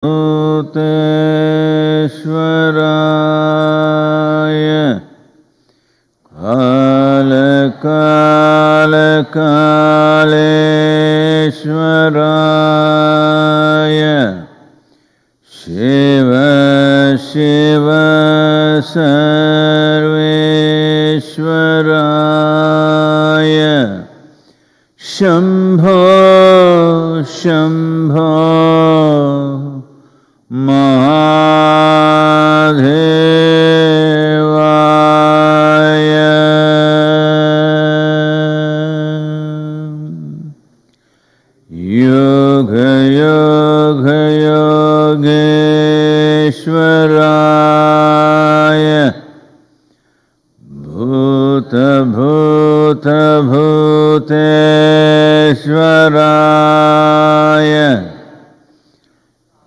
Yogeeshwaraya Kaleshwaraya Shiva Shiva Sarveshwaraya Shambho Shambho Mahadevaya Yoga Yoga Yogeeshwaraya Bhuta Bhuta Bhuteshwaraya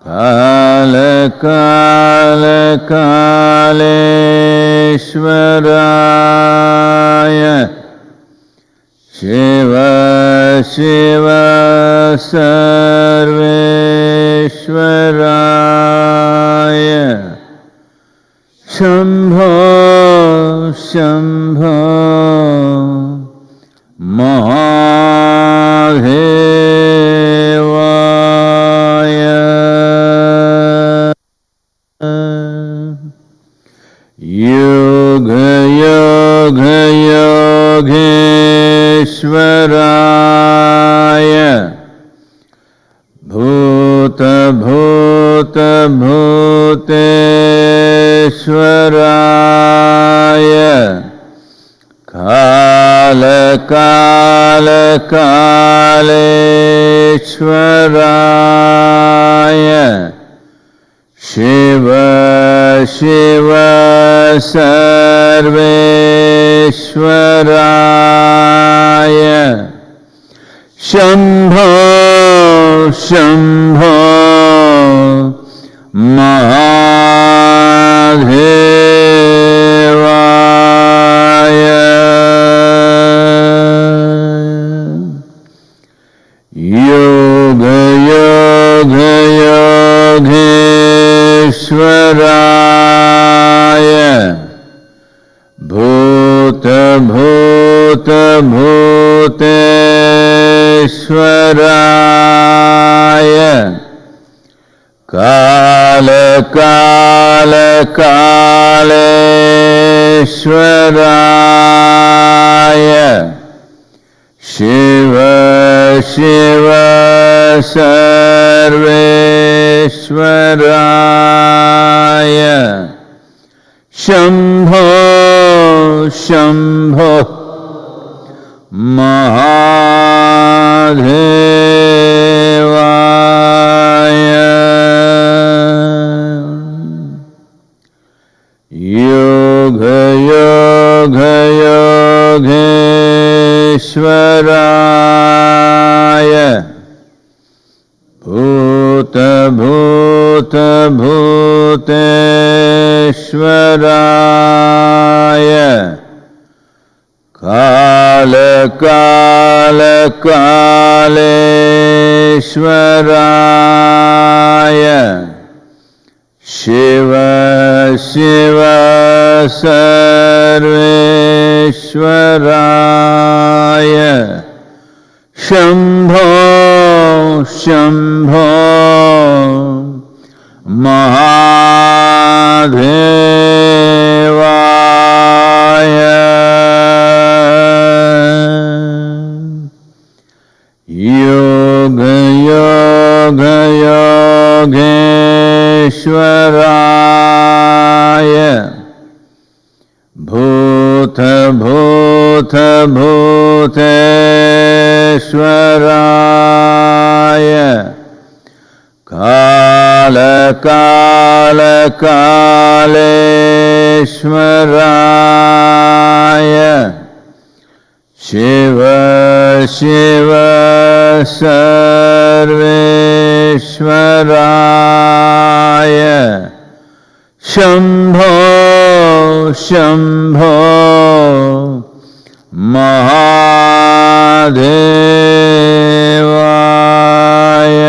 Kala Kala Kaleshwaraya Shiva Shiva Sarveshwaraya Shambho Shambho Mahadevaya Yoga Yoga Yogeeshwaraya Bhuta Bhuta Bhuteshwaraya Kala Kala Kaleshwaraya Shiva Shiva Sarveshwaraya Shambho Shambho Mahadevaya Yoga Yoga Yogeeshwaraya Bhuta Bhuta Bhuteshwaraya Kala Kala Kaleshwaraya Shiva Shiva Sarveshwaraya Shambho Shambho Mahadevaya Yoga Yoga Yogeeshwaraya Bhuta Bhuta Bhuteshwaraya Kala Kala Kaleshwaraya Shiva Shiva Sarveshwaraya Shambho Shambho Mahadevaya Yoga Yoga Yogeeshwaraya Bhuta Bhuta Bhuteshwaraya Kala Kala Kaleshwaraya Shiva Shiva Sarveshwaraya Shambho Shambho Mahadevaya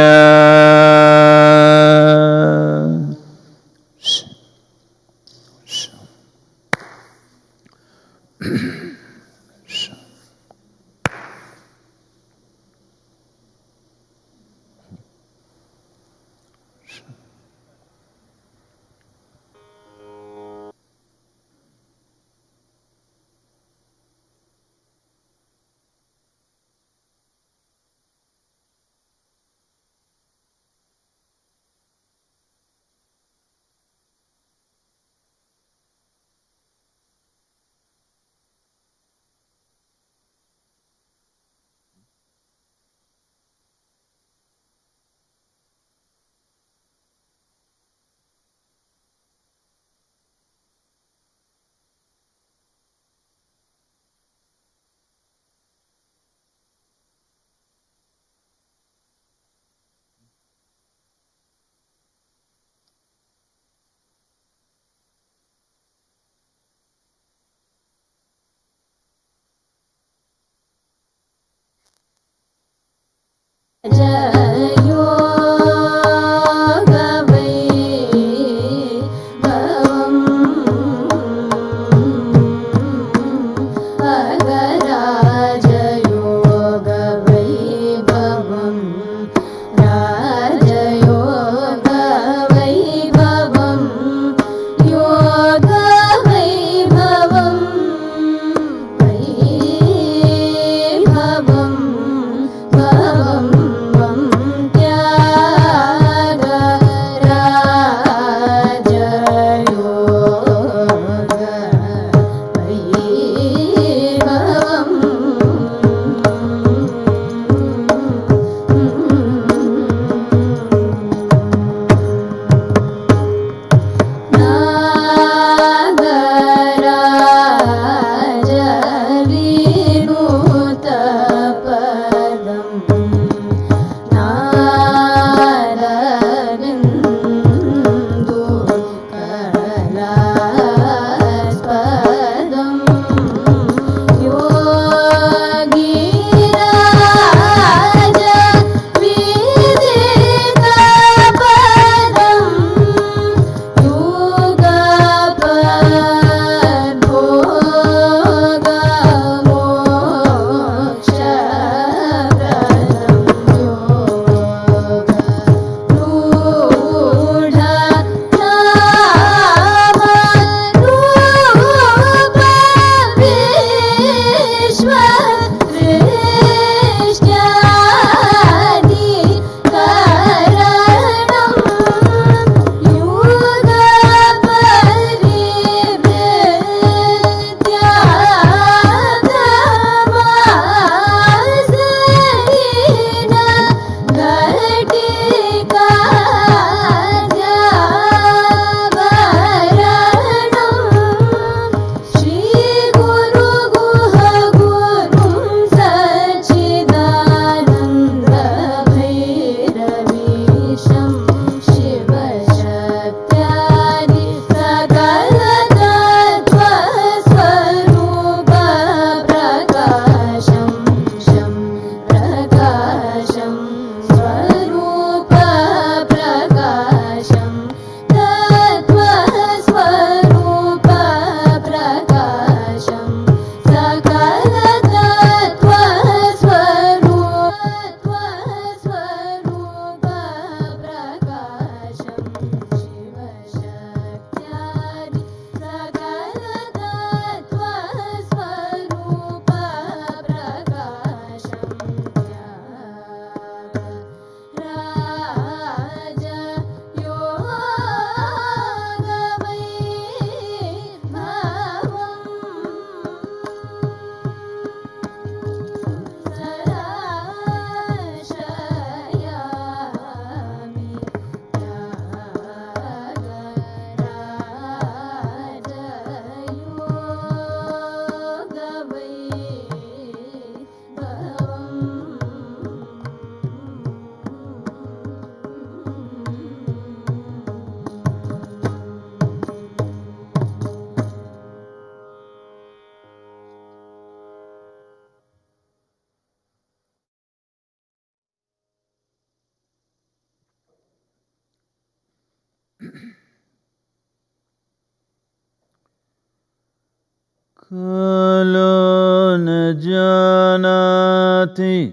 Kalo na janati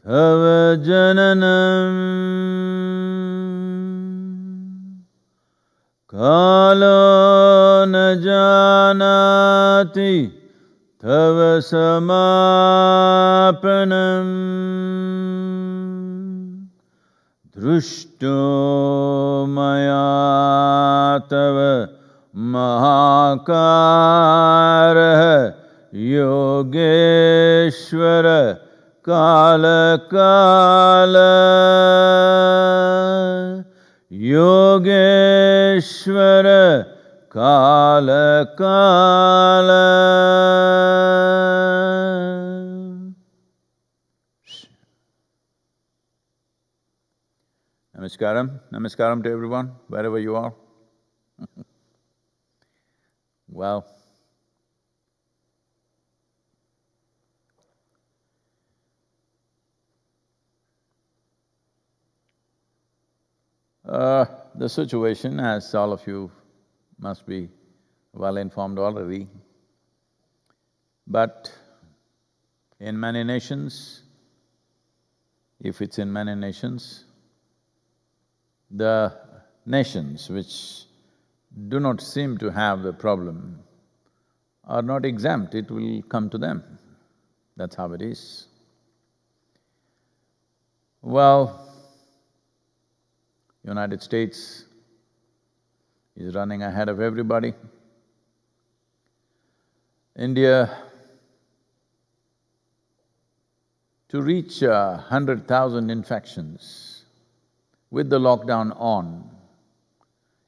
tava jananam Kalo na janati tava samapanam Drushto maya tava Mahakara Yogeeshwara Kala Kala Yogeeshwara Kala Kala Namaskaram. Namaskaram to everyone, wherever you are. Well, The situation, as all of you must be well informed already, but in many nations, if it's in many nations, the nations which do not seem to have the problem are not exempt, it will come to them. That's how it is. Well, United States is running ahead of everybody. India, to reach 100,000 infections with the lockdown on,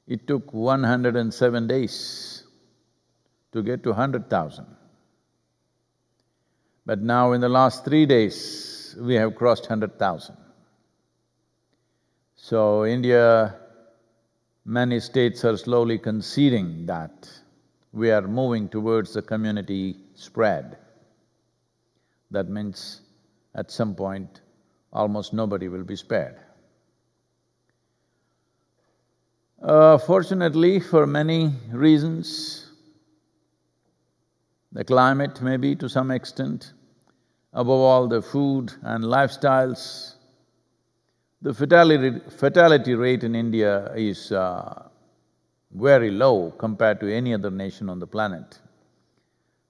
it took 107 days to get to 100,000. But now in the last 3 days, we have crossed 100,000. So India, many states are slowly conceding that we are moving towards the community spread. That means at some point, almost nobody will be spared. Fortunately, for many reasons, the climate maybe to some extent, above all the food and lifestyles, the fatality rate in India is very low compared to any other nation on the planet.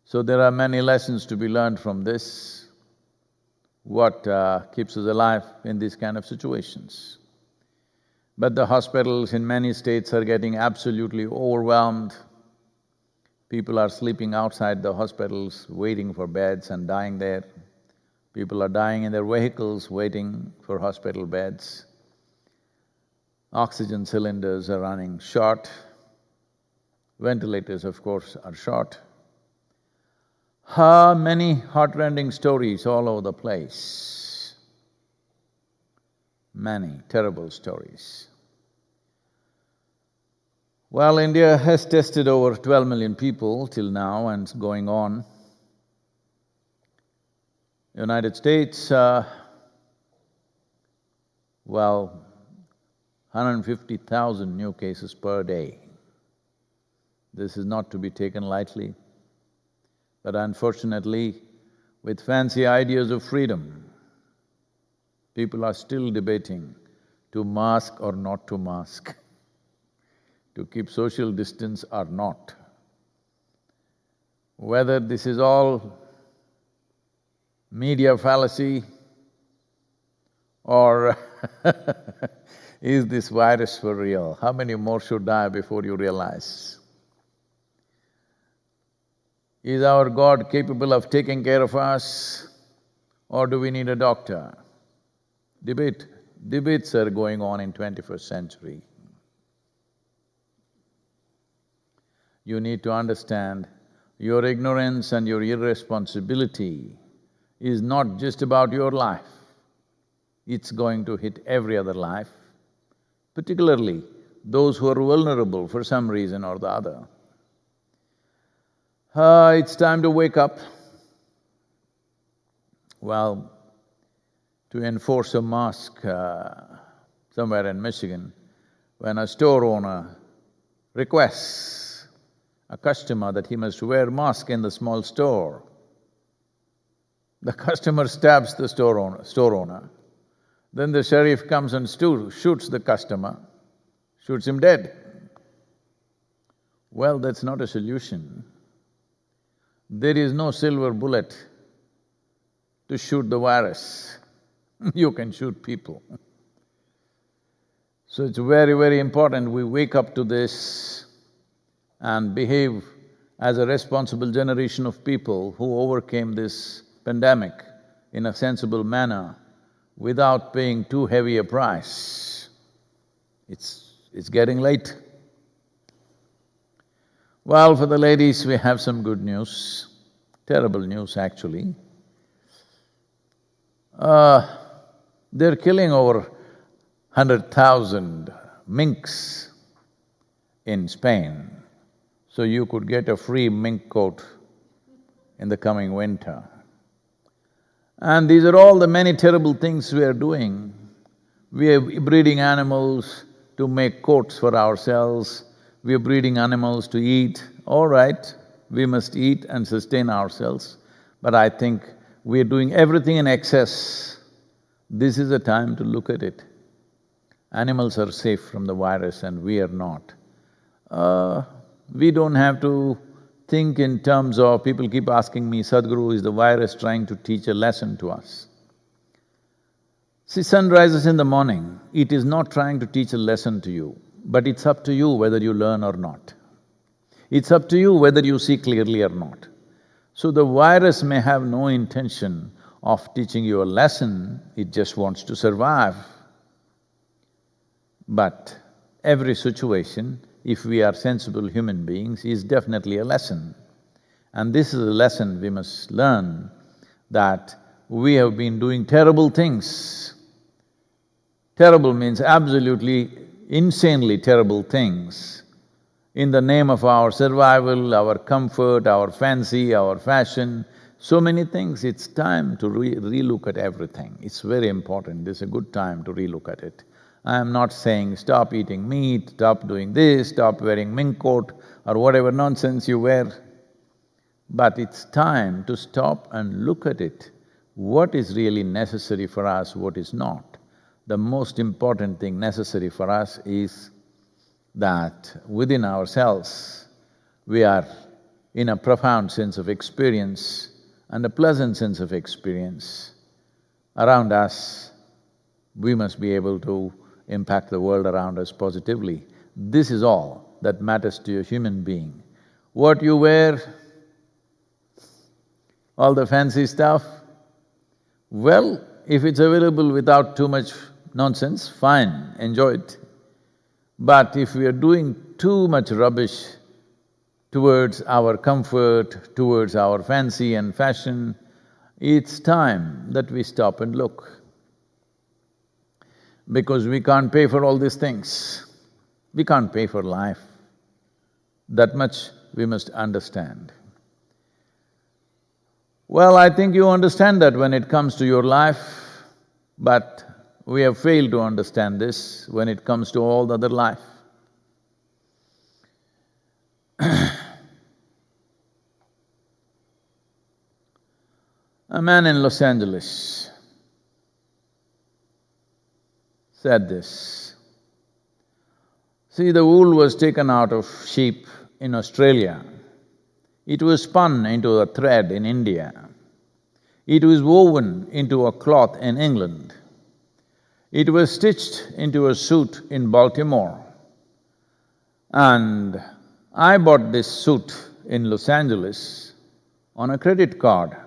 So there are many lessons to be learned from this, what keeps us alive in these kind of situations. But the hospitals in many states are getting absolutely overwhelmed. People are sleeping outside the hospitals, waiting for beds and dying there. People are dying in their vehicles, waiting for hospital beds. Oxygen cylinders are running short. Ventilators, of course, are short. Many heartrending stories all over the place. Many terrible stories. Well, India has tested over 12 million people till now and it's going on. United States, well, 150,000 new cases per day. This is not to be taken lightly. But unfortunately, with fancy ideas of freedom, people are still debating to mask or not to mask, to keep social distance or not. Whether this is all media fallacy or is this virus for real? How many more should die before you realize? Is our God capable of taking care of us or do we need a doctor? Debates are going on in 21st century. You need to understand your ignorance and your irresponsibility is not just about your life, it's going to hit every other life, particularly those who are vulnerable for some reason or the other. It's time to wake up. Well, to enforce a mask somewhere in Michigan, when a store owner requests a customer that he must wear mask in the small store, the customer stabs the store owner. Then the sheriff comes and shoots the customer, shoots him dead. Well, that's not a solution. There is no silver bullet to shoot the virus. You can shoot people. So it's very, very important we wake up to this and behave as a responsible generation of people who overcame this pandemic in a sensible manner without paying too heavy a price. It's getting late. Well, for the ladies, we have some good news, terrible news actually. They're killing over 100,000 minks in Spain, so you could get a free mink coat in the coming winter. And these are all the many terrible things we are doing. We are breeding animals to make coats for ourselves, we are breeding animals to eat. All right, we must eat and sustain ourselves, but I think we are doing everything in excess. This is the time to look at it. Animals are safe from the virus and we are not. We don't have to think in terms of… People keep asking me, Sadhguru, is the virus trying to teach a lesson to us? See, sun rises in the morning, it is not trying to teach a lesson to you, but it's up to you whether you learn or not. It's up to you whether you see clearly or not. So the virus may have no intention of teaching you a lesson, it just wants to survive. But every situation, if we are sensible human beings, is definitely a lesson. And this is a lesson we must learn, that we have been doing terrible things. Terrible means absolutely insanely terrible things in the name of our survival, our comfort, our fancy, our fashion, so many things. It's time to relook at everything. It's very important, this is a good time to relook at it. I am not saying stop eating meat, stop doing this, stop wearing mink coat or whatever nonsense you wear, but it's time to stop and look at it. What is really necessary for us, what is not? The most important thing necessary for us is that within ourselves, we are in a profound sense of experience and a pleasant sense of experience. Around us, we must be able to impact the world around us positively. This is all that matters to a human being. What you wear, all the fancy stuff, well, if it's available without too much nonsense, fine, enjoy it. But if we are doing too much rubbish towards our comfort, towards our fancy and fashion, it's time that we stop and look. Because we can't pay for all these things. We can't pay for life. That much we must understand. Well, I think you understand that when it comes to your life, but we have failed to understand this when it comes to all the other life. A man in Los Angeles said this, see, the wool was taken out of sheep in Australia. It was spun into a thread in India. It was woven into a cloth in England. It was stitched into a suit in Baltimore. And I bought this suit in Los Angeles on a credit card.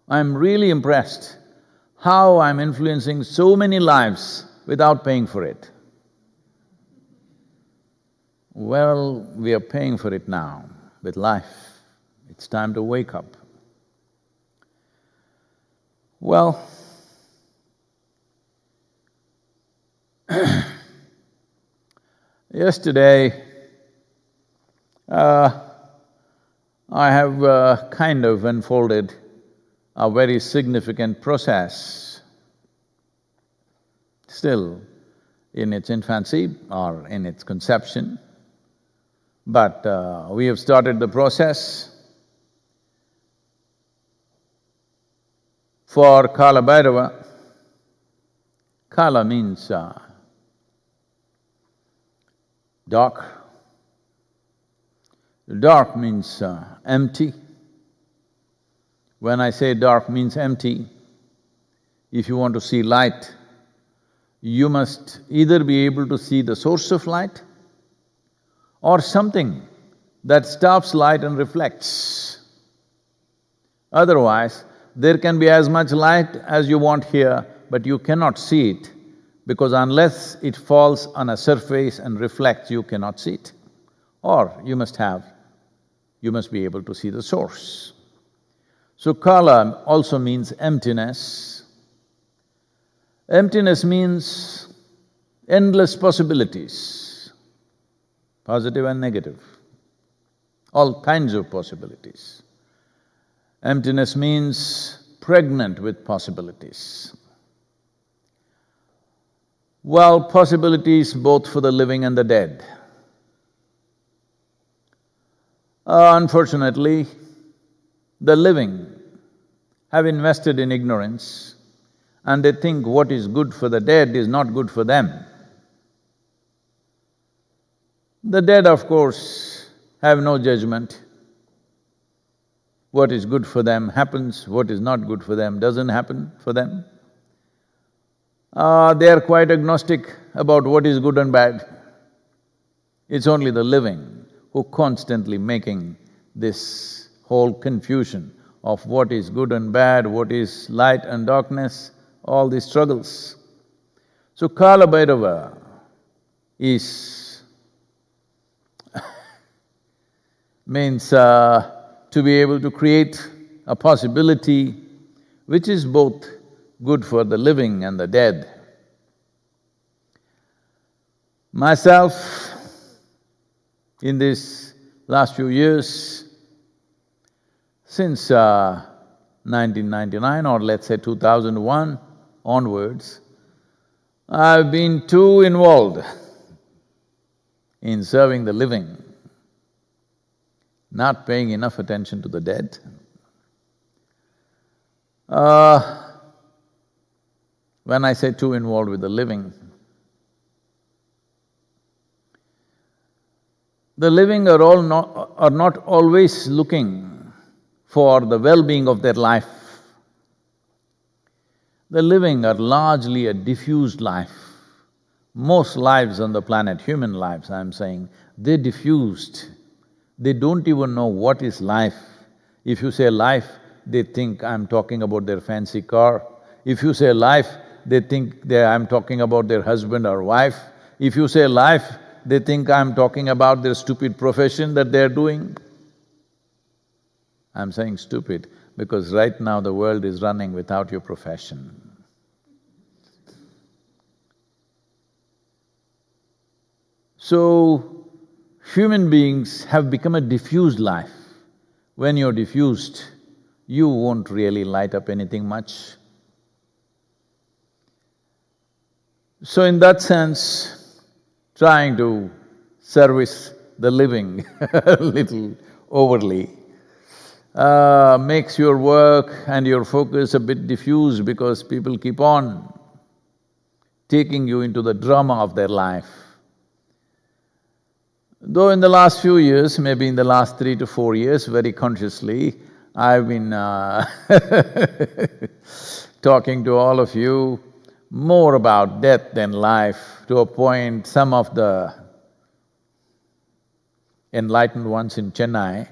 I'm really impressed how I'm influencing so many lives without paying for it. Well, we are paying for it now with life. It's time to wake up. Well, yesterday, I have kind of unfolded a very significant process, still in its infancy or in its conception, but we have started the process for Kala Bhairava. Kala means dark. Dark means empty. When I say dark means empty, if you want to see light, you must either be able to see the source of light or something that stops light and reflects. Otherwise, there can be as much light as you want here, but you cannot see it, because unless it falls on a surface and reflects, you cannot see it. Or you must be able to see the source. So Kala also means emptiness. Emptiness means endless possibilities, positive and negative, all kinds of possibilities. Emptiness means pregnant with possibilities. Well, possibilities both for the living and the dead. Unfortunately, the living have invested in ignorance and they think what is good for the dead is not good for them. The dead, of course, have no judgment. What is good for them happens, what is not good for them doesn't happen for them. They are quite agnostic about what is good and bad. It's only the living who constantly making this whole confusion of what is good and bad, what is light and darkness, all these struggles. So Kala Bhairava is means to be able to create a possibility which is both good for the living and the dead. Myself, in these last few years, since 1999 or let's say 2001 onwards, I've been too involved in serving the living, not paying enough attention to the dead. When I say too involved with the living are not always looking for the well-being of their life. The living are largely a diffused life. Most lives on the planet, human lives I'm saying, they're diffused. They don't even know what is life. If you say life, they think I'm talking about their fancy car. If you say life, they think I'm talking about their husband or wife. If you say life, they think I'm talking about their stupid profession that they're doing. I'm saying stupid because right now the world is running without your profession. So, human beings have become a diffused life. When you're diffused, you won't really light up anything much. So in that sense, trying to service the living a little overly makes your work and your focus a bit diffused because people keep on taking you into the drama of their life. Though in the last few years, maybe in the last 3 to 4 years, very consciously, I've been talking to all of you more about death than life, to a point some of the enlightened ones in Chennai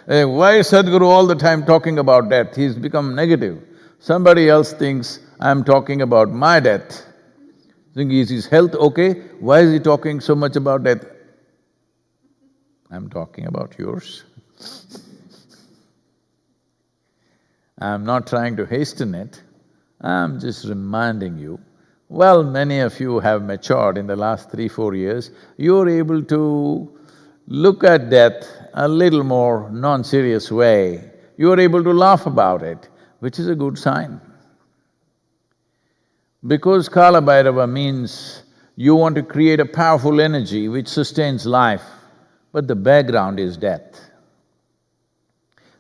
why is Sadhguru all the time talking about death? He's become negative. Somebody else thinks I'm talking about my death. Think, is his health okay? Why is he talking so much about death? I'm talking about yours. I'm not trying to hasten it, I'm just reminding you. Well, many of you have matured in the last 3-4 years, you're able to look at death a little more non-serious way. You're able to laugh about it, which is a good sign. Because Kala Bhairava means you want to create a powerful energy which sustains life, but the background is death.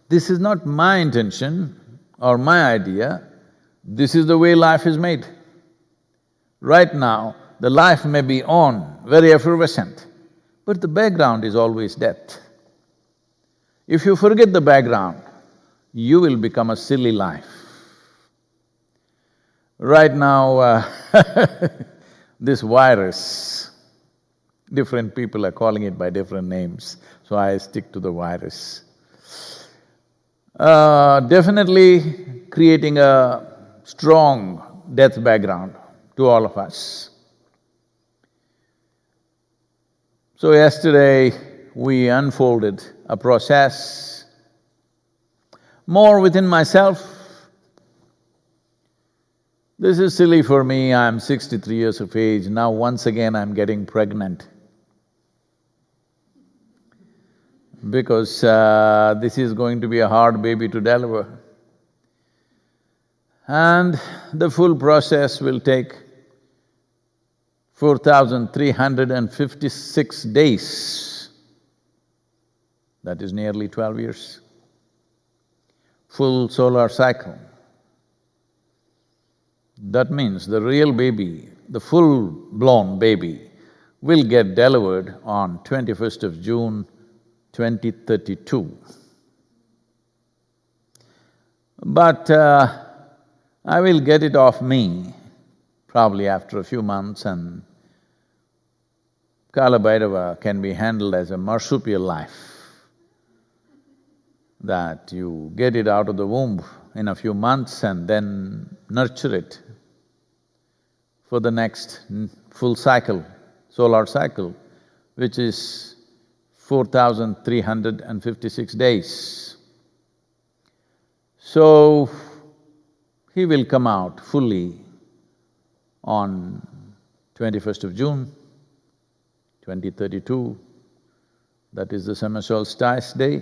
This is not my intention or my idea, this is the way life is made. Right now, the life may be on, very effervescent, but the background is always death. If you forget the background, you will become a silly life. Right now, this virus, different people are calling it by different names, so I stick to the virus. Definitely creating a strong death background to all of us. So yesterday, we unfolded a process more within myself. This is silly for me, I'm 63 years of age, now once again I'm getting pregnant. Because this is going to be a hard baby to deliver. And the full process will take 4,356 days. That is nearly 12 years. Full solar cycle. That means the real baby, the full-blown baby, will get delivered on 21st of June, 2032. But I will get it off me probably after a few months, and Kala Bhairava can be handled as a marsupial life, that you get it out of the womb in a few months and then nurture it for the next full cycle, solar cycle, which is 4,356 days. So, he will come out fully on 21st of June, 2032, that is the summer solstice day.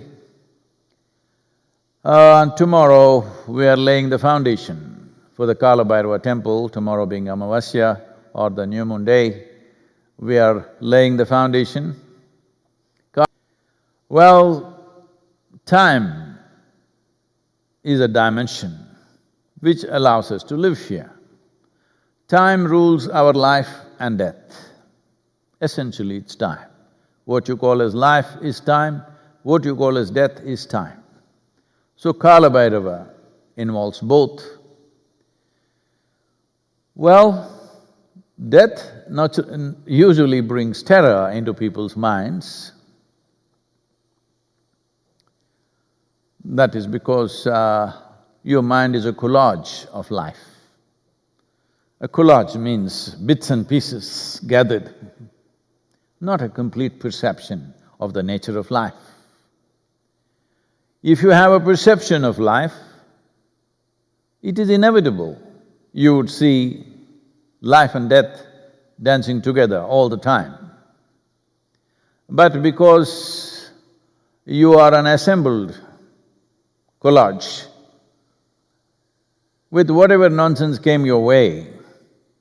And tomorrow we are laying the foundation for the Kala Bhairava temple, tomorrow being Amavasya or the new moon day, we are laying the foundation. Well, time is a dimension which allows us to live here. Time rules our life and death. Essentially, it's time. What you call as life is time, what you call as death is time. So Kala Bhairava involves both. Well, death usually brings terror into people's minds. That is because your mind is a collage of life. A collage means bits and pieces gathered, not a complete perception of the nature of life. If you have a perception of life, it is inevitable you would see life and death dancing together all the time. But because you are an assembled collage, with whatever nonsense came your way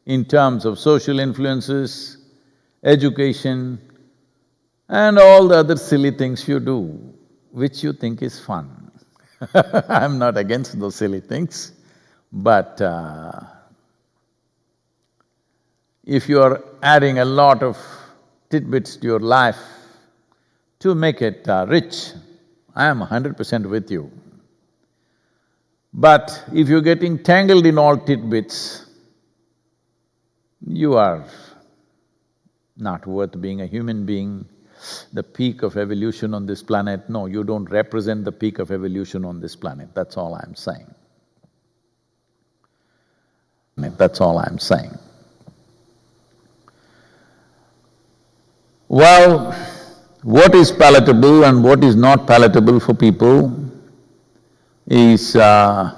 in terms of social influences, education, and all the other silly things you do, which you think is fun. I'm not against those silly things, but if you are adding a lot of tidbits to your life to make it rich, I am 100% with you. But if you're getting tangled in all tidbits, you are not worth being a human being, the peak of evolution on this planet. No, you don't represent the peak of evolution on this planet, that's all I'm saying. That's all I'm saying. Well, what is palatable and what is not palatable for people is, why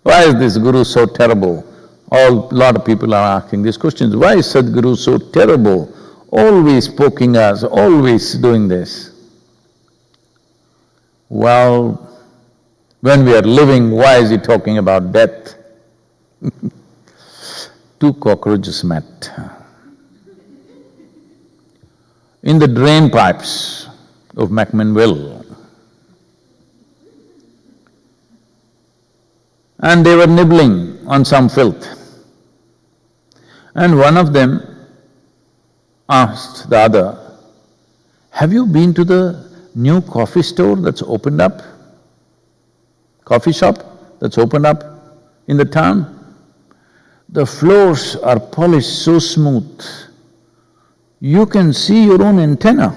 is this Guru so terrible? Lot of people are asking these questions, why is Sadhguru so terrible? Always poking us, always doing this. Well, when we are living, why is he talking about death? Two cockroaches met in the drain pipes of McMinnville, and they were nibbling on some filth. And one of them asked the other, have you been to the new coffee store that's opened up? Coffee shop that's opened up in the town? The floors are polished so smooth, you can see your own antenna.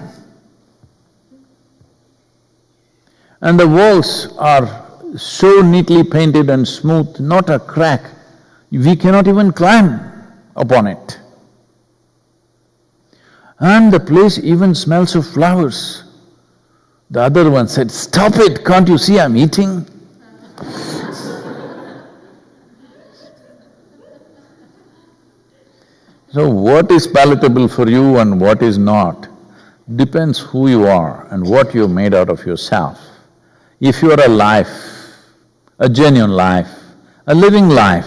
And the walls are so neatly painted and smooth, not a crack. We cannot even climb upon it. And the place even smells of flowers. The other one said, stop it, can't you see I'm eating? So what is palatable for you and what is not depends who you are and what you've made out of yourself. If you are a life, a genuine life, a living life,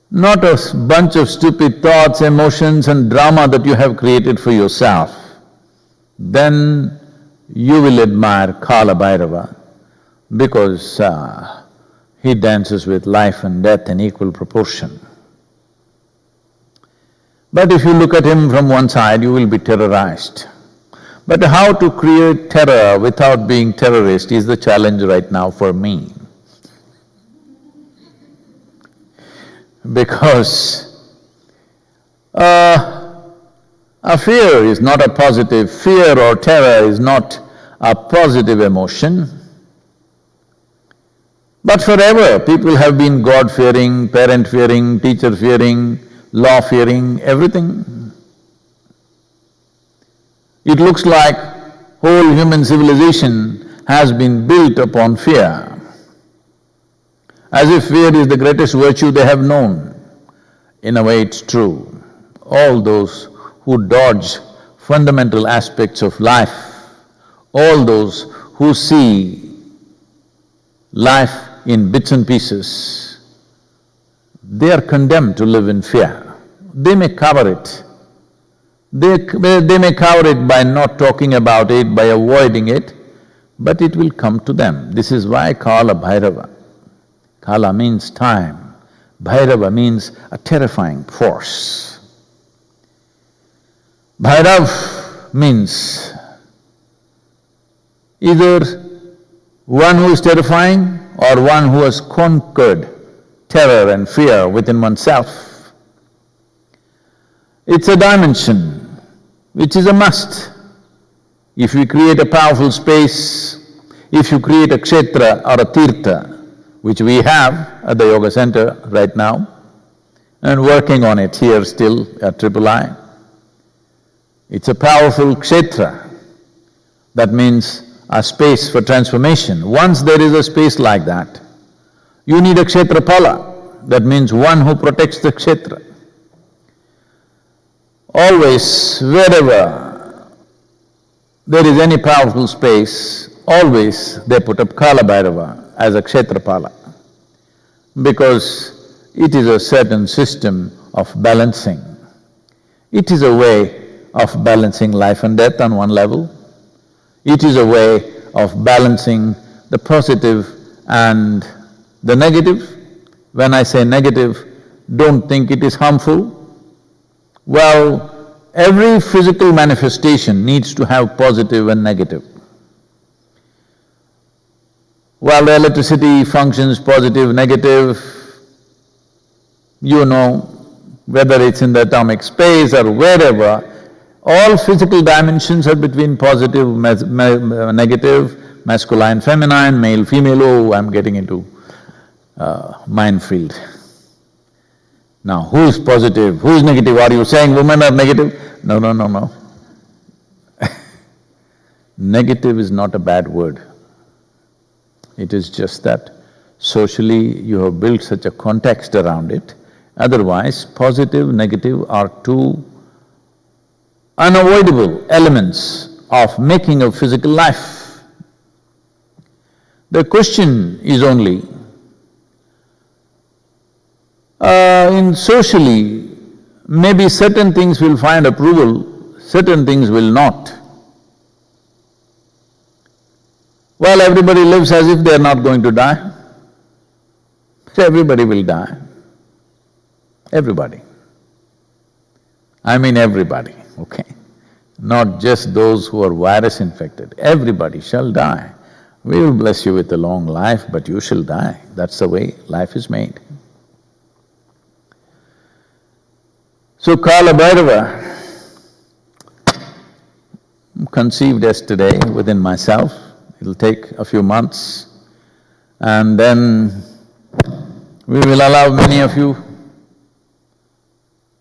not a bunch of stupid thoughts, emotions and drama that you have created for yourself, then you will admire Kala Bhairava because he dances with life and death in equal proportion. But if you look at him from one side, you will be terrorized. But how to create terror without being terrorist is the challenge right now for me. Because a fear is not a positive, fear or terror is not a positive emotion. But forever people have been God-fearing, parent-fearing, teacher-fearing, law-fearing, everything. It looks like whole human civilization has been built upon fear, as if fear is the greatest virtue they have known. In a way it's true. All those who dodge fundamental aspects of life, all those who see life in bits and pieces, they are condemned to live in fear. They may cover it. They may cover it by not talking about it, by avoiding it, but it will come to them. This is why Kala Bhairava. Kala means time, Bhairava means a terrifying force. Bhairav means either one who is terrifying or one who has conquered terror and fear within oneself. It's a dimension which is a must. If you create a powerful space, if you create a kshetra or a tirtha, which we have at the yoga center right now, and working on it here still at III. It's a powerful kshetra. That means a space for transformation. Once there is a space like that, you need a kshetrapala. That means one who protects the kshetra. Always, wherever there is any powerful space, always they put up Kala Bhairava as a kshetrapala, because it is a certain system of balancing. It is a way of balancing life and death on one level. It is a way of balancing the positive and the negative. When I say negative, don't think it is harmful. Well, every physical manifestation needs to have positive and negative. While the electricity functions positive, negative, you know, whether it's in the atomic space or wherever, all physical dimensions are between positive, negative, masculine, feminine, male, female. Oh, I'm getting into minefield. Now, who's positive, who's negative? Are you saying women are negative? No, no, no, no. Negative is not a bad word. It is just that socially you have built such a context around it. Otherwise, positive, negative are two unavoidable elements of making a physical life. The question is only, in socially, maybe certain things will find approval, certain things will not. Well, everybody lives as if they are not going to die. So everybody will die. Everybody. I mean everybody, okay? Not just those who are virus infected, everybody shall die. We will bless you with a long life, but you shall die. That's the way life is made. So Kala Bhairava, conceived yesterday within myself. It'll take a few months, and then we will allow many of you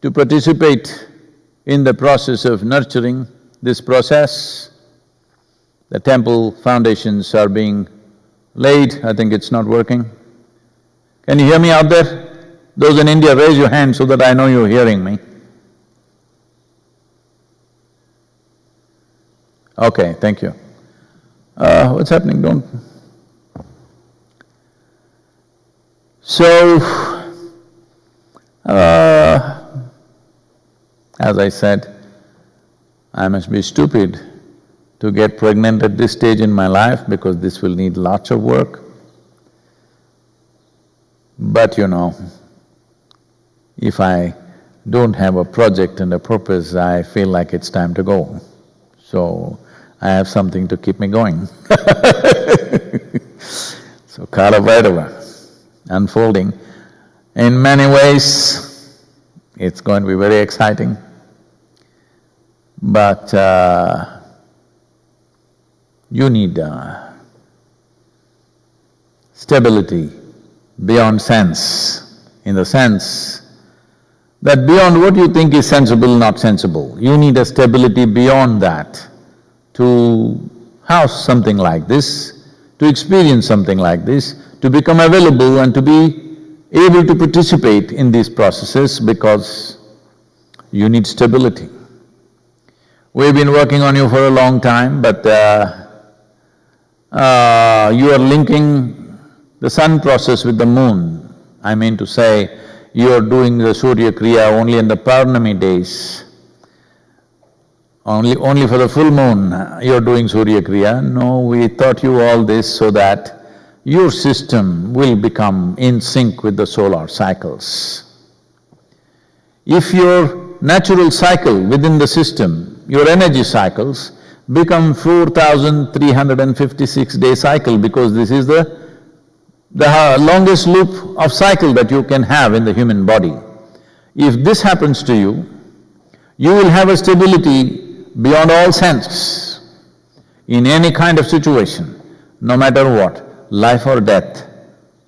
to participate in the process of nurturing this process. The temple foundations are being laid. I think it's not working. Can you hear me out there? Those in India, raise your hand so that I know you're hearing me. Okay, thank you. What's happening? Don't… So, as I said, I must be stupid to get pregnant at this stage in my life because this will need lots of work. But if I don't have a project and a purpose, I feel like it's time to go. So, I have something to keep me going. So, Kala Bhairava, unfolding. In many ways, it's going to be very exciting. But you need stability beyond sense, in the sense that beyond what you think is sensible, not sensible, you need a stability beyond that to house something like this, to experience something like this, to become available and to be able to participate in these processes because you need stability. We've been working on you for a long time, but you are linking the sun process with the moon. I mean to say, you are doing the Surya Kriya only in the Purnami days. Only for the full moon you are doing Surya Kriya. No, we taught you all this so that your system will become in sync with the solar cycles. If your natural cycle within the system, your energy cycles, become 4,356 day cycle because this is the longest loop of cycle that you can have in the human body. If this happens to you, you will have a stability beyond all sense in any kind of situation, no matter what, life or death,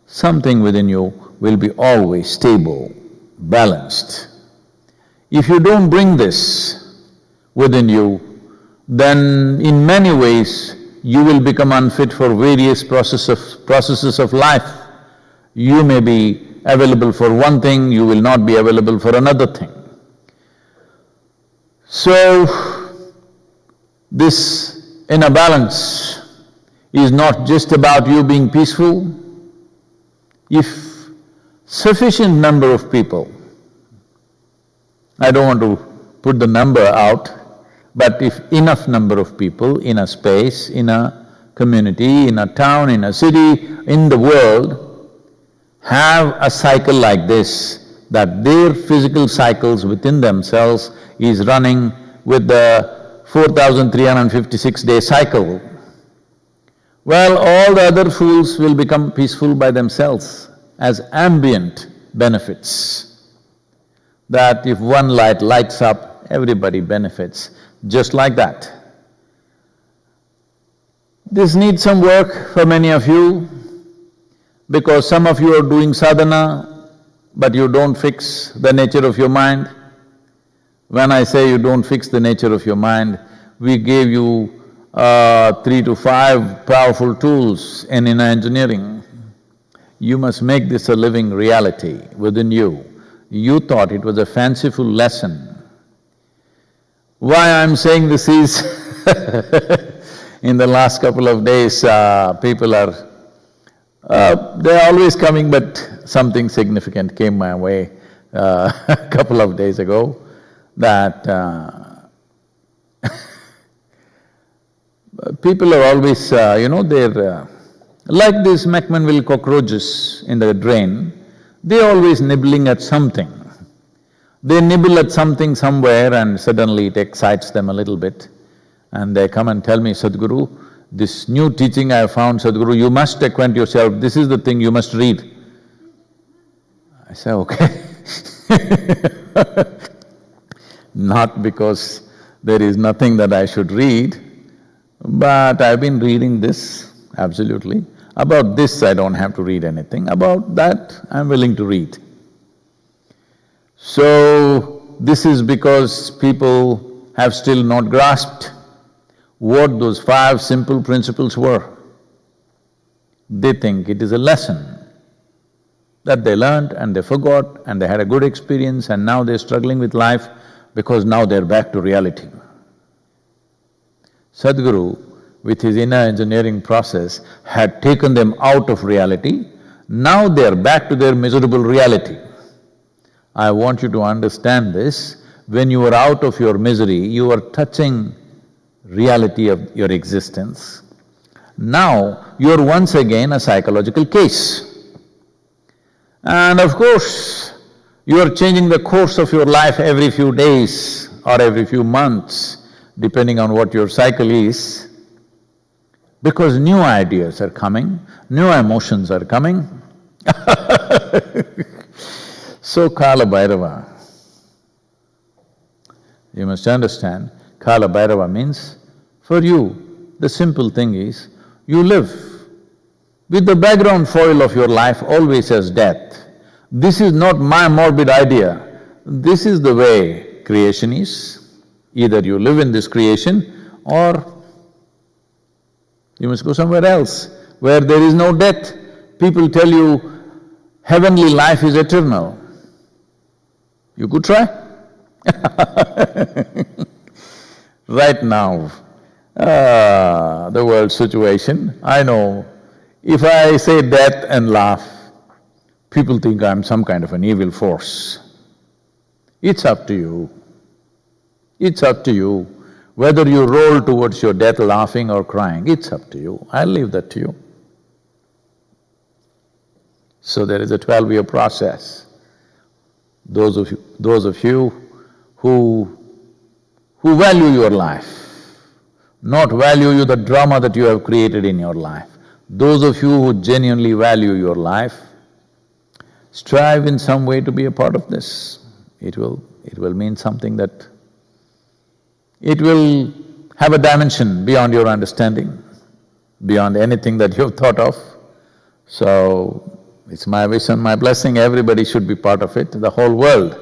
something within you will be always stable, balanced. If you don't bring this within you, then in many ways you will become unfit for various processes of life. You may be available for one thing, you will not be available for another thing. So, this inner balance is not just about you being peaceful. If sufficient number of people, I don't want to put the number out, but if enough number of people in a space, in a community, in a town, in a city, in the world, have a cycle like this, that their physical cycles within themselves is running with the 4,356 day cycle, well, all the other fools will become peaceful by themselves as ambient benefits. That if one light lights up, everybody benefits, just like that. This needs some work for many of you, because some of you are doing sadhana, but you don't fix the nature of your mind. When I say you don't fix the nature of your mind, we gave you 3 to 5 powerful tools in inner engineering. You must make this a living reality within you. You thought it was a fanciful lesson. Why I'm saying this is in the last couple of days, people are… they're always coming, but something significant came my way a couple of days ago, that people are always, they're like these McManville cockroaches in the drain, they're always nibbling at something. They nibble at something somewhere and suddenly it excites them a little bit. And they come and tell me, Sadhguru, this new teaching I have found, Sadhguru, you must acquaint yourself, this is the thing you must read. I say, okay. Not because there is nothing that I should read, but I've been reading this, absolutely. About this I don't have to read anything, about that I'm willing to read. So, this is because people have still not grasped what those 5 simple principles were. They think it is a lesson that they learned and they forgot and they had a good experience and now they're struggling with life because now they're back to reality. Sadhguru, with his inner engineering process, had taken them out of reality. Now they are back to their miserable reality. I want you to understand this. When you are out of your misery, you are touching reality of your existence. Now, you're once again a psychological case. And of course, you are changing the course of your life every few days or every few months, depending on what your cycle is, because new ideas are coming, new emotions are coming. So Kala Bhairava, you must understand, Kala Bhairava means, for you, the simple thing is, you live with the background foil of your life always as death. This is not my morbid idea, this is the way creation is. Either you live in this creation or you must go somewhere else where there is no death. People tell you heavenly life is eternal. You could try. Right now, the world situation, I know, if I say death and laugh, people think I'm some kind of an evil force. It's up to you. It's up to you. Whether you roll towards your death laughing or crying, it's up to you. I'll leave that to you. So there is a 12-year process. Those of you who value your life, not value the drama that you have created in your life. Those of you who genuinely value your life, strive in some way to be a part of this. It will mean something that… it will have a dimension beyond your understanding, beyond anything that you've thought of. So, it's my wish and my blessing, everybody should be part of it, the whole world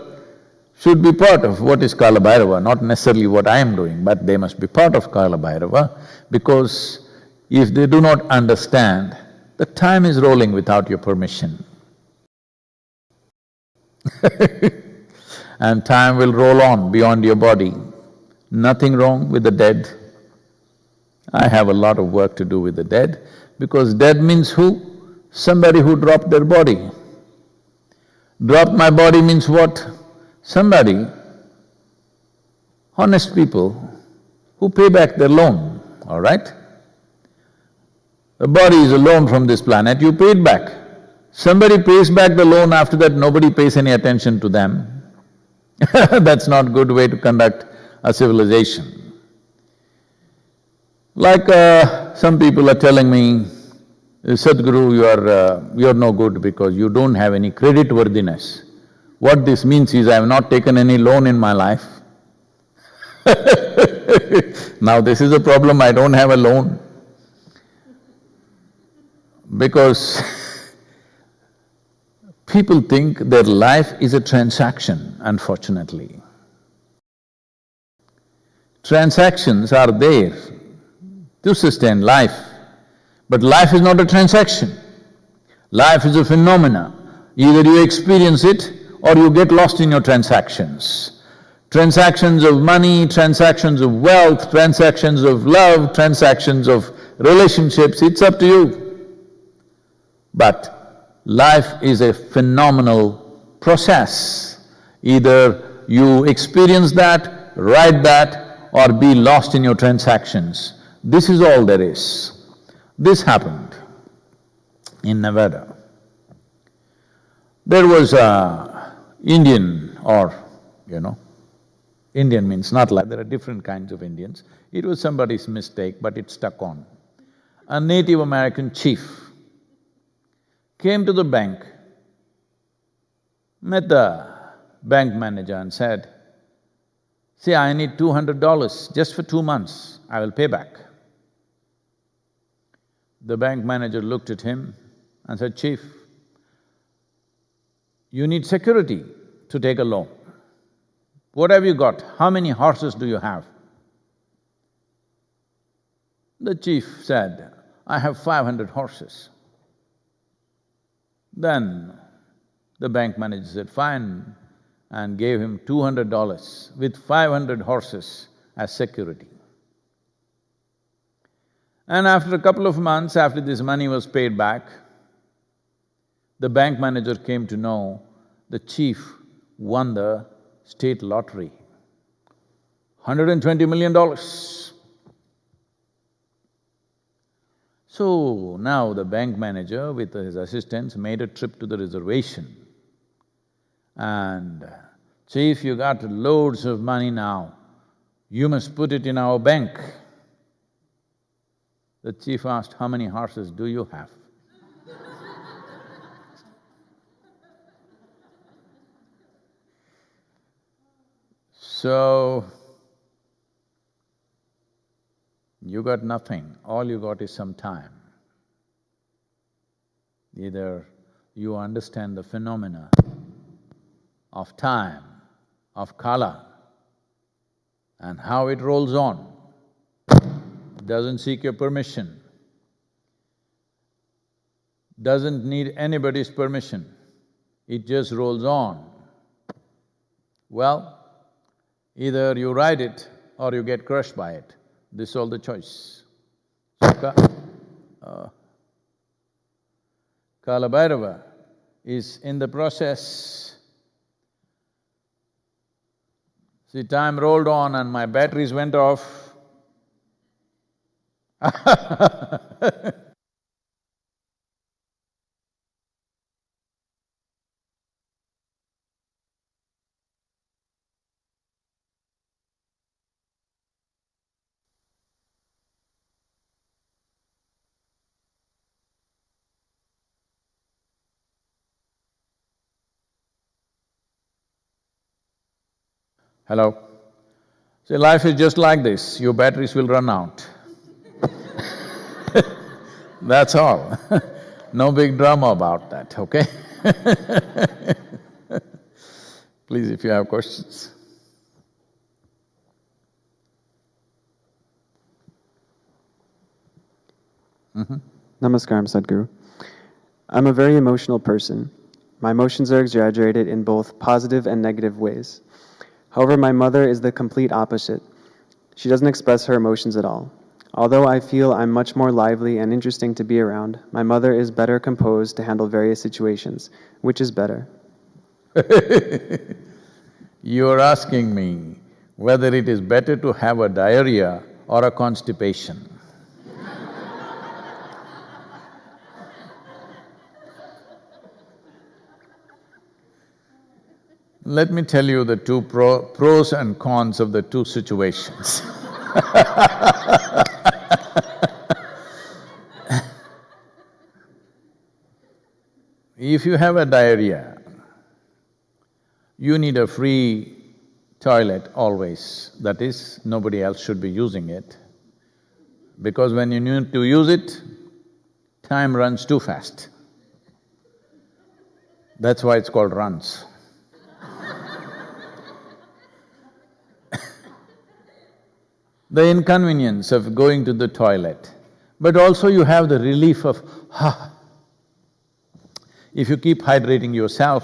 should be part of what is Kala Bhairava, not necessarily what I am doing, but they must be part of Kala Bhairava, because if they do not understand, the time is rolling without your permission. And time will roll on beyond your body. Nothing wrong with the dead. I have a lot of work to do with the dead, because dead means who? Somebody who dropped their body. Dropped my body means what? Somebody, honest people, who pay back their loan, all right? The body is a loan from this planet, you pay it back. Somebody pays back the loan, after that nobody pays any attention to them. That's not good way to conduct a civilization. Like some people are telling me, Sadhguru, you're no good because you don't have any credit worthiness. What this means is I have not taken any loan in my life. Now this is a problem, I don't have a loan. Because people think their life is a transaction, unfortunately. Transactions are there to sustain life, but life is not a transaction. Life is a phenomena. Either you experience it or you get lost in your transactions. Transactions of money, transactions of wealth, transactions of love, transactions of relationships, it's up to you. But life is a phenomenal process. Either you experience that, ride that, or be lost in your transactions. This is all there is. This happened in Nevada. There was a Indian or, Indian means not like… there are different kinds of Indians. It was somebody's mistake, but it stuck on. A Native American chief came to the bank, met the bank manager and said, "See, I need $200 just for 2 months, I will pay back." The bank manager looked at him and said, "Chief, you need security to take a loan. What have you got? How many horses do you have?" The chief said, "I have 500 horses." Then the bank manager said, "Fine," and gave him $200 with 500 horses as security. And after a couple of months, after this money was paid back, The bank manager came to know the chief won the state lottery, $120 million. So now the bank manager with his assistants made a trip to the reservation and, "Chief, you got loads of money now, you must put it in our bank." The chief asked, "How many horses do you have?" So, you got nothing, all you got is some time. Either you understand the phenomena of time, of kala, and how it rolls on, doesn't seek your permission, doesn't need anybody's permission, it just rolls on. Well, either you ride it or you get crushed by it. This is all the choice. So Kala Bhairava is in the process. See, time rolled on and my batteries went off. Hello? See, life is just like this, your batteries will run out. That's all. No big drama about that, okay? Please, if you have questions. Namaskaram, Sadhguru. I'm a very emotional person. My emotions are exaggerated in both positive and negative ways. However, my mother is the complete opposite. She doesn't express her emotions at all. Although I feel I'm much more lively and interesting to be around, my mother is better composed to handle various situations. Which is better? You're asking me whether it is better to have a diarrhea or a constipation. Let me tell you the two pros and cons of the two situations. If you have a diarrhea, you need a free toilet always. That is, nobody else should be using it. Because when you need to use it, time runs too fast. That's why it's called runs. The inconvenience of going to the toilet, but also you have the relief of, If you keep hydrating yourself,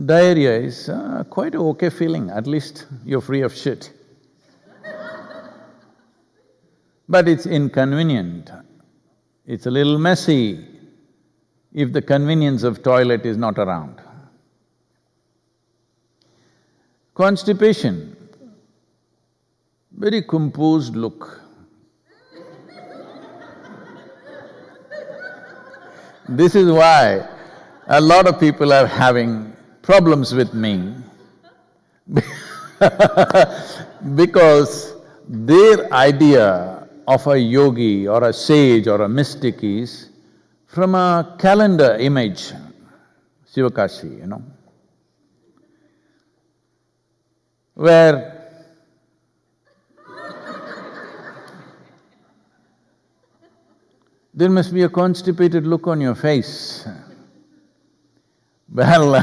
diarrhea is quite an okay feeling, at least you're free of shit. But it's inconvenient, it's a little messy if the convenience of toilet is not around. Constipation, very composed look. This is why a lot of people are having problems with me because their idea of a yogi or a sage or a mystic is from a calendar image, Sivakashi, where there must be a constipated look on your face. Well,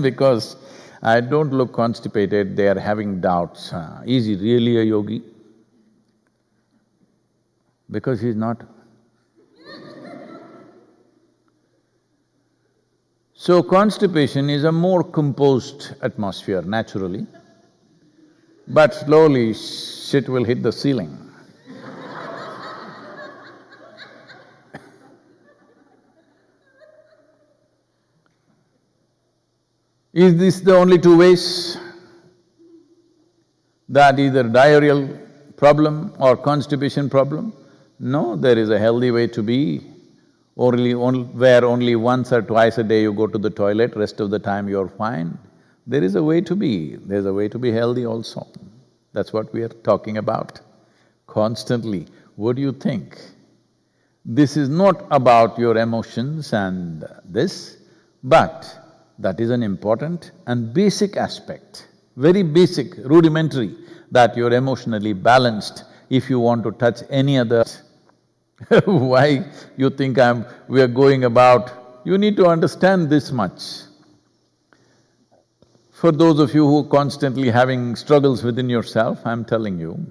because I don't look constipated, they are having doubts. Is he really a yogi? Because he's not. So constipation is a more composed atmosphere naturally, but slowly shit will hit the ceiling. Is this the only two ways? That either diarrheal problem or constipation problem? No, there is a healthy way to be. Where only once or twice a day you go to the toilet, rest of the time you're fine. There is a way to be, there's a way to be healthy also. That's what we are talking about constantly. What do you think? This is not about your emotions and this, but that is an important and basic aspect, very basic, rudimentary, that you're emotionally balanced if you want to touch any other. Why you think we are going about… You need to understand this much. For those of you who are constantly having struggles within yourself, I'm telling you,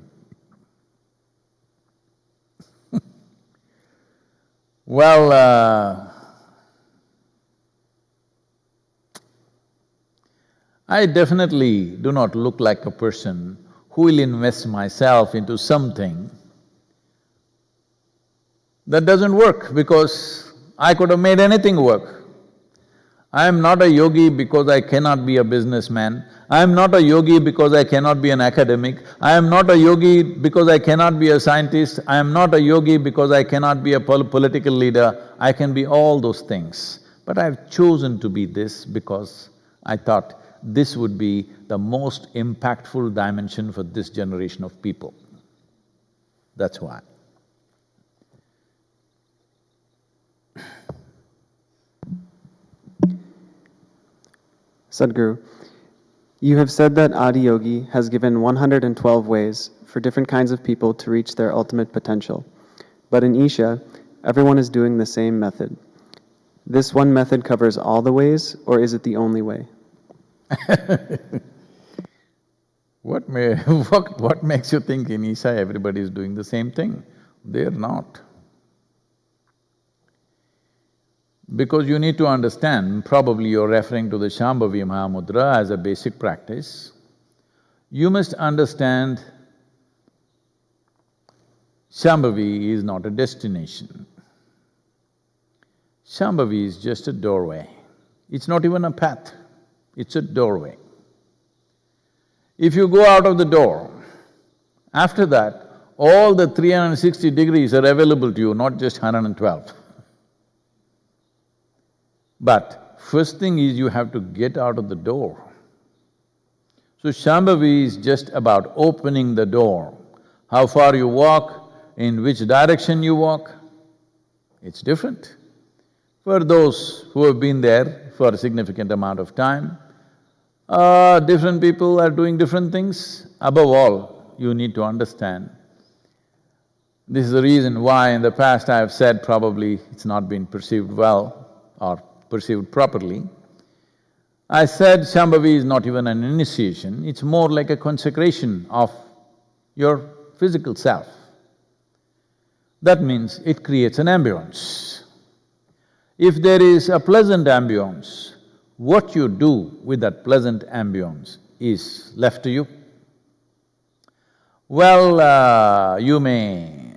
well, I definitely do not look like a person who will invest myself into something that doesn't work, because I could have made anything work. I am not a yogi because I cannot be a businessman. I am not a yogi because I cannot be an academic. I am not a yogi because I cannot be a scientist. I am not a yogi because I cannot be a political leader. I can be all those things. But I've chosen to be this because I thought this would be the most impactful dimension for this generation of people. That's why. Sadhguru, you have said that Adiyogi has given 112 ways for different kinds of people to reach their ultimate potential. But in Isha, everyone is doing the same method. This one method covers all the ways, or is it the only way? What makes you think in Isha everybody is doing the same thing? They're not. Because you need to understand, probably you're referring to the Shambhavi Mahamudra as a basic practice. You must understand Shambhavi is not a destination. Shambhavi is just a doorway. It's not even a path, it's a doorway. If you go out of the door, after that, all the 360 degrees are available to you, not just 112. But first thing is you have to get out of the door. So Shambhavi is just about opening the door. How far you walk, in which direction you walk, it's different. For those who have been there for a significant amount of time, different people are doing different things. Above all, you need to understand, this is the reason why in the past I have said probably it's not been perceived well or perceived properly. I said Shambhavi is not even an initiation, it's more like a consecration of your physical self. That means it creates an ambience. If there is a pleasant ambience, what you do with that pleasant ambience is left to you. Well, you may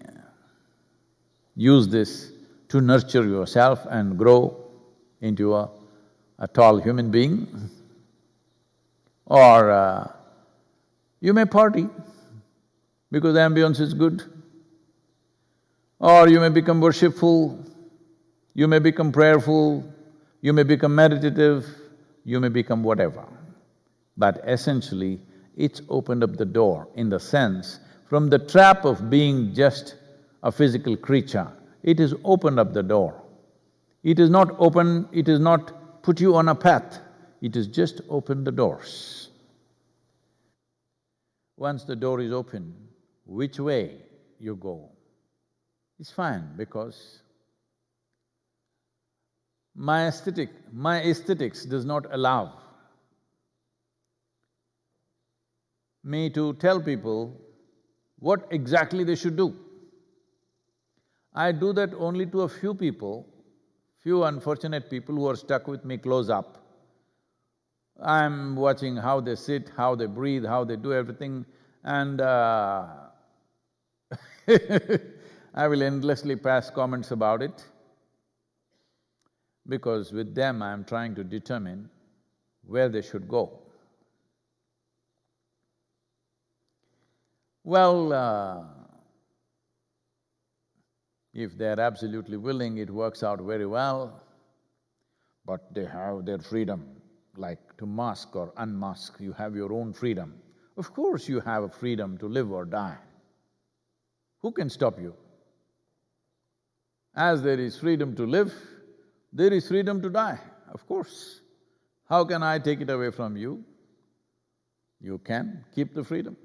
use this to nurture yourself and grow into a tall human being, or you may party because the ambience is good, or you may become worshipful, you may become prayerful, you may become meditative, you may become whatever. But essentially, it's opened up the door in the sense, from the trap of being just a physical creature, it has opened up the door. It is not put you on a path, it has just opened the doors. Once the door is open, which way you go is fine, because my aesthetics does not allow me to tell people what exactly they should do. I do that only to a few people, few unfortunate people who are stuck with me close up. I'm watching how they sit, how they breathe, how they do everything, and I will endlessly pass comments about it, because with them I'm trying to determine where they should go. Well, if they're absolutely willing, it works out very well, but they have their freedom, like to mask or unmask, you have your own freedom. Of course you have a freedom to live or die. Who can stop you? As there is freedom to live, there is freedom to die, of course. How can I take it away from you? You can keep the freedom.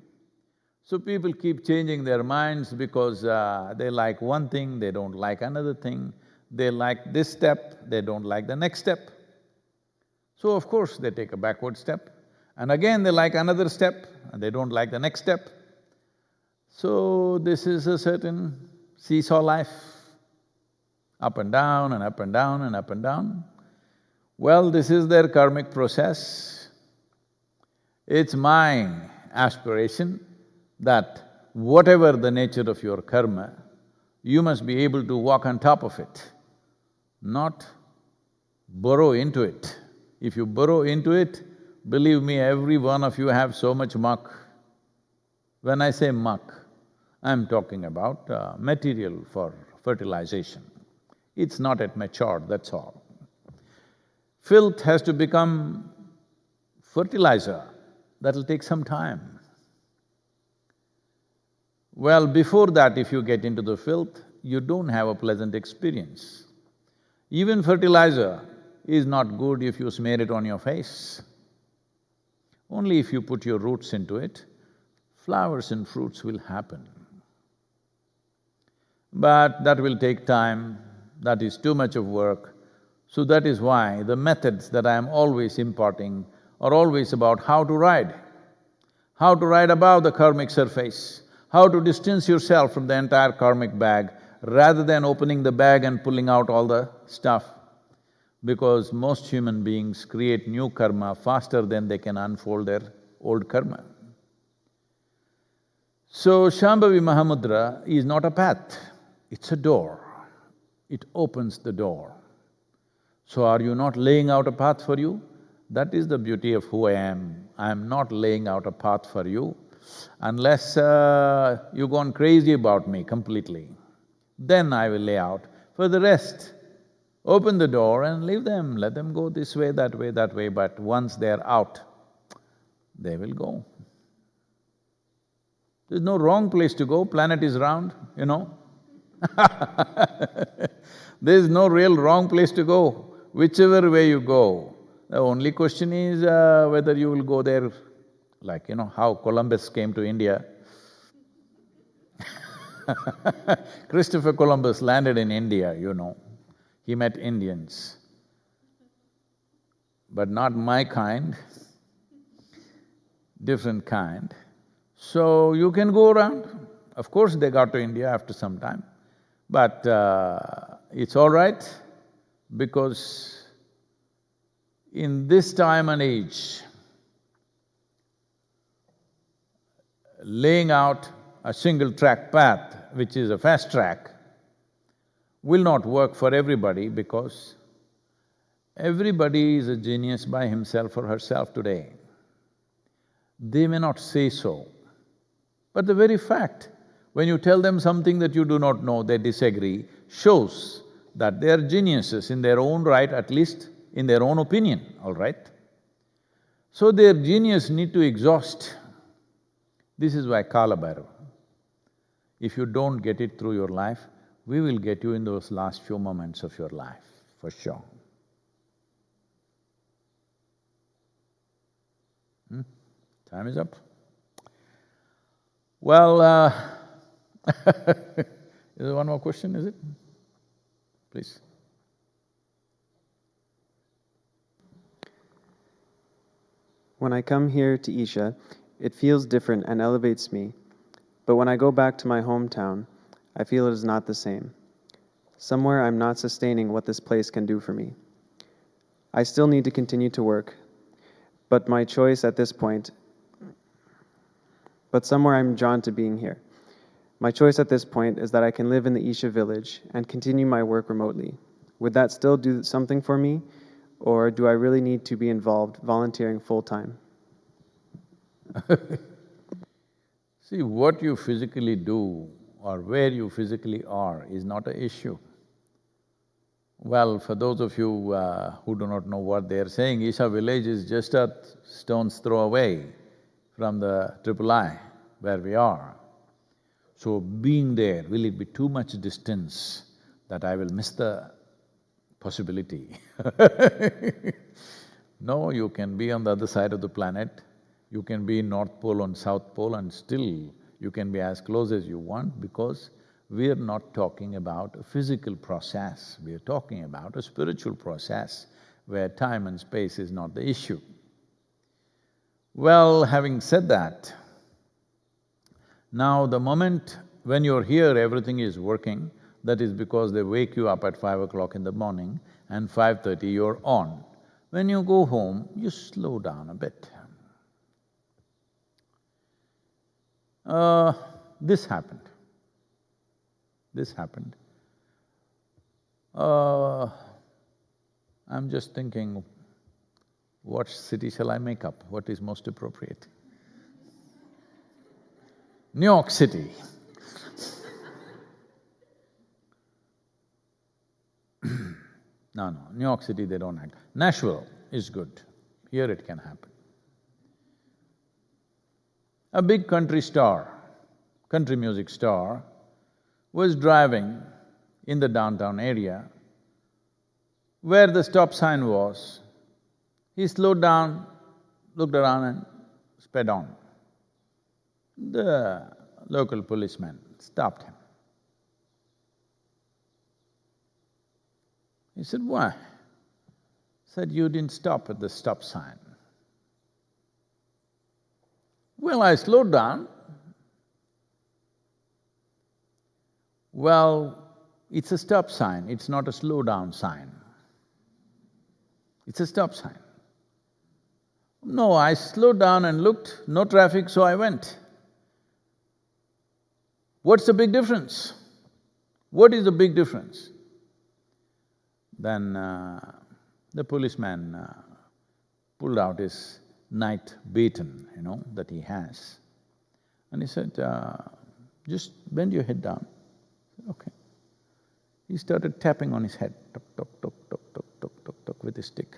So people keep changing their minds because they like one thing, they don't like another thing. They like this step, they don't like the next step. So of course they take a backward step, and again they like another step and they don't like the next step. So this is a certain seesaw life, up and down and up and down and up and down. Well, this is their karmic process. It's my aspiration that whatever the nature of your karma, you must be able to walk on top of it, not burrow into it. If you burrow into it, believe me, every one of you have so much muck. When I say muck, I'm talking about material for fertilization. It's not yet matured, that's all. Filth has to become fertilizer, that'll take some time. Well, before that, if you get into the filth, you don't have a pleasant experience. Even fertilizer is not good if you smear it on your face. Only if you put your roots into it, flowers and fruits will happen. But that will take time, that is too much of work. So that is why the methods that I am always imparting are always about how to ride above the karmic surface, how to distance yourself from the entire karmic bag rather than opening the bag and pulling out all the stuff. Because most human beings create new karma faster than they can unfold their old karma. So Shambhavi Mahamudra is not a path, it's a door. It opens the door. So are you not laying out a path for you? That is the beauty of who I am. I am not laying out a path for you unless you've gone crazy about me completely. Then I will lay out. For the rest, open the door and leave them, let them go this way, that way, but once they're out, they will go. There's no wrong place to go, planet is round, you know. There's no real wrong place to go, whichever way you go. The only question is whether you will go there, like, you know, how Columbus came to India. Christopher Columbus landed in India, you know. He met Indians, but not my kind, different kind. So you can go around. Of course they got to India after some time, but it's all right because in this time and age, laying out a single-track path, which is a fast track, will not work for everybody because everybody is a genius by himself or herself today. They may not say so, but the very fact, when you tell them something that you do not know, they disagree, shows that they are geniuses in their own right, at least in their own opinion, all right? So their genius need to exhaust. This is why Kala Bhairava. If you don't get it through your life, we will get you in those last few moments of your life, for sure. Time is up. Well, is there one more question, is it? Please. When I come here to Isha, it feels different and elevates me, but when I go back to my hometown, I feel it is not the same. Somewhere I'm not sustaining what this place can do for me. I still need to continue to work, but my choice at this point… but somewhere I'm drawn to being here. My choice at this point is that I can live in the Isha Village and continue my work remotely. Would that still do something for me, or do I really need to be involved volunteering full-time? See, what you physically do or where you physically are is not an issue. Well, for those of you who do not know what they're saying, Isha Village is just a stone's throw away from the III, where we are. So being there, will it be too much distance that I will miss the possibility? No, you can be on the other side of the planet, you can be in North Pole and South Pole, and still you can be as close as you want, because we're not talking about a physical process, we're talking about a spiritual process where time and space is not the issue. Well, having said that, now the moment when you're here everything is working, that is because they wake you up at 5 o'clock in the morning and 5:30 you're on. When you go home, you slow down a bit. This happened. I'm just thinking, what city shall I make up? What is most appropriate? New York City. No, New York City they don't act. Nashville is good, here it can happen. A big country music star, was driving in the downtown area where the stop sign was. He slowed down, looked around and sped on. The local policeman stopped him. He said, "Why?" Said, "You didn't stop at the stop sign." "Well, I slowed down." "Well, it's a stop sign, it's not a slow down sign. It's a stop sign." "No, I slowed down and looked, no traffic, so I went." "What's the big difference? What is the big difference?" Then the policeman pulled out his night baton, that he has. And he said, "Just bend your head down." I said, "Okay." He started tapping on his head, tuk, tuk, tuk, tuk, tuk, tuk, tuk, tuk, with his stick.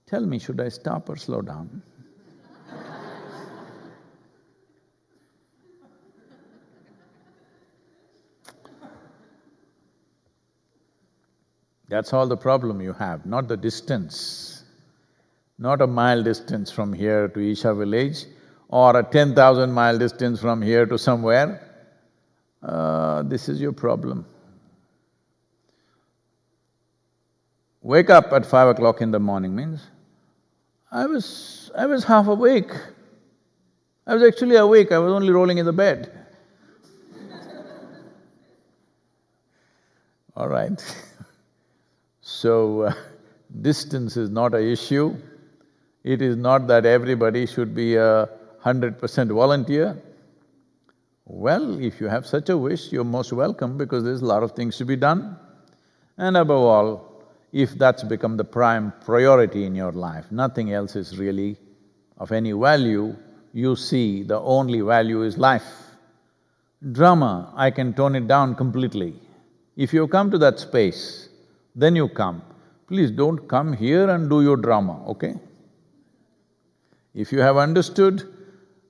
"Tell me, should I stop or slow down?" That's all the problem you have, not the distance. Not a mile distance from here to Isha Village or a 10,000-mile distance from here to somewhere. This is your problem. Wake up at 5 o'clock in the morning means, I was half awake. I was actually awake, I was only rolling in the bed. All right. So, distance is not an issue. It is not that everybody should be a 100% volunteer. Well, if you have such a wish, you're most welcome because there's a lot of things to be done. And above all, if that's become the prime priority in your life, nothing else is really of any value, you see the only value is life. Drama, I can tone it down completely. If you come to that space, then you come. Please don't come here and do your drama, okay? If you have understood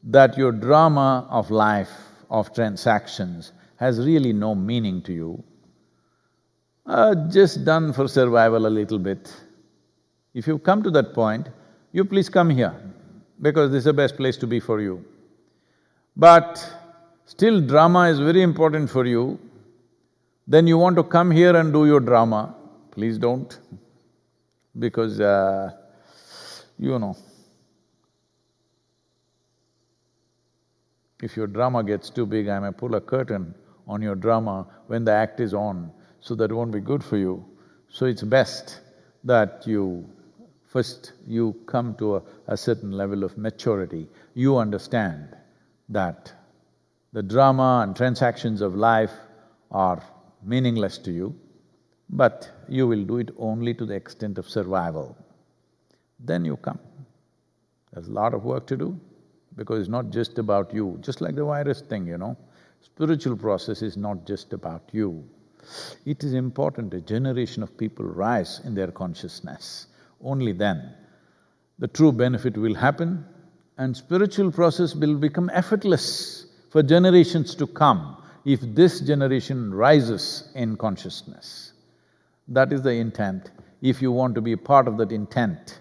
that your drama of life, of transactions, has really no meaning to you, just done for survival a little bit. If you've come to that point, you please come here, because this is the best place to be for you. But still drama is very important for you, then you want to come here and do your drama, please don't, because if your drama gets too big, I may pull a curtain on your drama when the act is on, so that won't be good for you. So it's best that first you come to a certain level of maturity. You understand that the drama and transactions of life are meaningless to you. but you will do it only to the extent of survival. Then you come. There's a lot of work to do, because it's not just about you, just like the virus thing, you know. Spiritual process is not just about you. It is important a generation of people rise in their consciousness. Only then the true benefit will happen and spiritual process will become effortless for generations to come if this generation rises in consciousness. That is the intent. If you want to be part of that intent,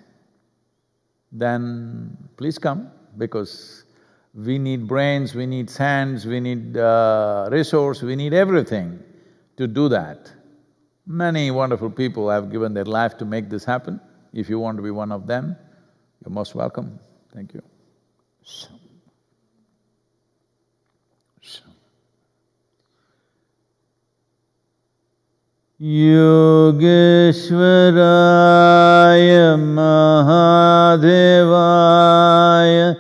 then please come, because we need brains, we need hands, we need resource, we need everything to do that. Many wonderful people have given their life to make this happen. If you want to be one of them, you're most welcome. Thank you. Yogeeshwaraya Mahadevaya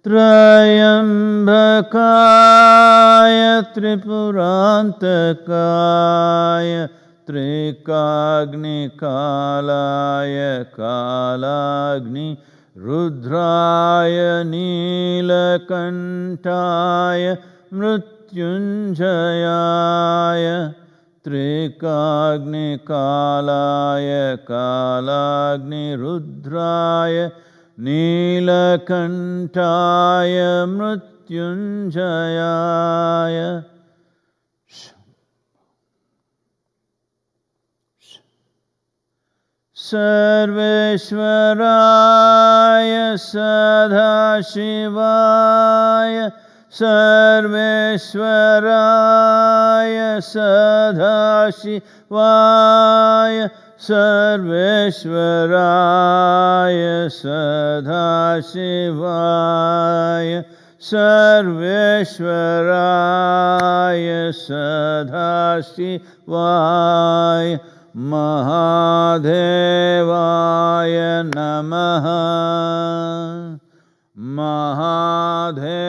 Trayambakaya Tripurantakaya Trikagnikalaya Kalagni Rudraya Nilakantaya Mrityunjayaya Trikagnikalaya Kalagni Rudraya Nilakantaya Mrityunjayaya. Sarveshwaraya Sadhashivaya Sarveshwaraya Sadhashivaya Sarveshwaraya Sadhashivaya Sarveshwaraya Sadhashivaya Mahadevaya Namaha. Mahadevaya